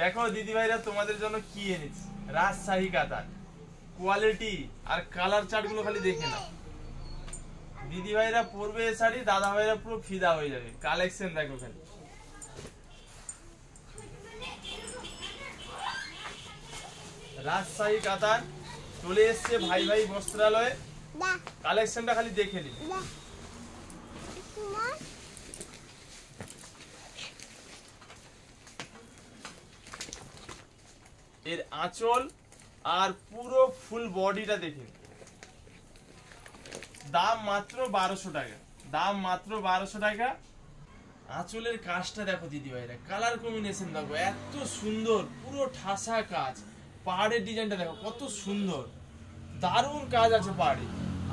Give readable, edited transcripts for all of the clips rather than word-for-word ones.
দেখো দিদি ভাইরা তোমাদের জন্য কি এনেছি, রাজশাহী কাতান। কোয়ালিটি আর কালার চার্ট গুলো খালি দেখে নাও। দিদি ভাইরা পরবে এই শাড়ি, দাদা ভাইরা পুরো ফিদা হয়ে যাবে। কালেকশন দেখো খালি। রাজশাহী কাতান চলে এসছে ভাই ভাই বস্ত্রালয়ে। কালেকশনটা খালি দেখে নিন। এর আঁচল আর পুরো ফুল বডিটা দেখুন। দাম মাত্র 1200 টাকা, দাম মাত্র 1200 টাকা। আঁচলের কাজটা দেখো দিদি ভাইরা, কালার কম্বিনেশন দেখো এত সুন্দর, পুরো ঠাসা কাজ। পাহাড়ের ডিজাইনটা দেখো কত সুন্দর, দারুণ কাজ আছে পাহাড়ে।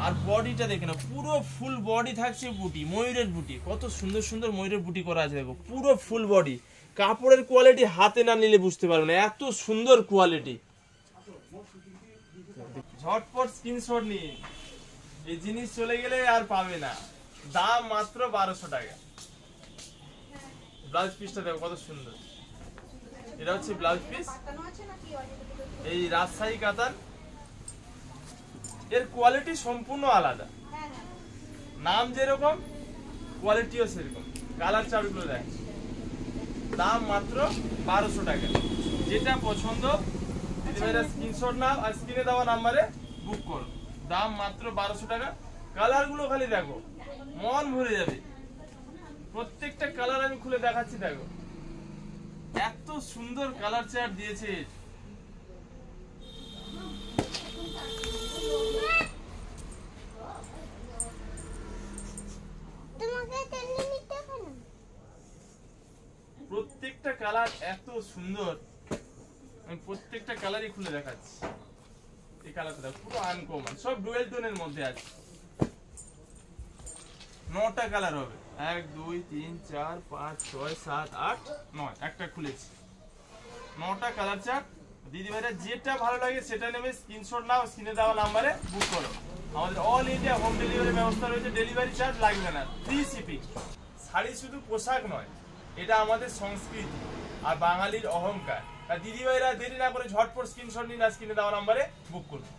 আর বডিটা দেখে না, পুরো ফুল বডি থাকছে বুটি, ময়ূরের বুটি। কত সুন্দর সুন্দর ময়ূরের বুটি করা আছে দেখো, পুরো ফুল বডি। কাপড়ের কোয়ালিটি হাতে না নিলে বুঝতে পারবে না, এত সুন্দর কোয়ালিটি। ঝটপট স্ক্রিনশট নিয়ে, এই জিনিস চলে গেলে আর পাবে না। দাম মাত্র 1200 টাকা। ব্লাউজ পিসটা দেখো কত সুন্দর, এটা হচ্ছে ব্লাউজ পিস। এই রাজশাহী কাতান, এর কোয়ালিটি সম্পূর্ণ আলাদা। নাম যেরকম কোয়ালিটিও সেরকম। কালার চার্টগুলো দেখ। দাম মাত্র 1200 টাকা। যেটা পছন্দ দিদি ভাইরা স্ক্রিনশট নাও আর স্ক্রিনে দেওয়া নাম্বারে বুক করো। দাম মাত্র 1200 টাকা। কালারগুলো খালি দেখো, মন ভরে যাবে। প্রত্যেকটা কালার আমি খুলে দেখাচ্ছি দেখো, এত সুন্দর কালার চার্ট দিয়েছে। প্রত্যেকটা কালার এত সুন্দর, আমি প্রত্যেকটা কালারই খুলে দেখাচ্ছি। এই কালারটা দেখো পুরো আনকমন, সব ডুয়েল টোনের মধ্যে আছে। 9টা কালার হবে, 1 2 3 4 5 6 7 8 9। একটা খুলেছি, 9টা কালার চার্ট। দিদি ভাইরা যেটা ভালো লাগে সেটা নেবে, স্ক্রিনশট নাও, স্ক্রিনে দেওয়া নাম্বারে বুক করো। আমাদের অল ইন্ডিয়া হোম ডেলিভারি ব্যবস্থা রয়েছে, ডেলিভারি চার্জ লাগবে না, ফ্রি শিপিং। শাড়ি শুধু পোশাক নয়, এটা আমাদের সংস্কৃতি আর বাঙালির অহংকার। আর দিদি ভাইরা দেরি না করে ঝটপট স্ক্রিনশট নিন আর স্ক্রিনে দেওয়া নাম্বারে বুক করুন।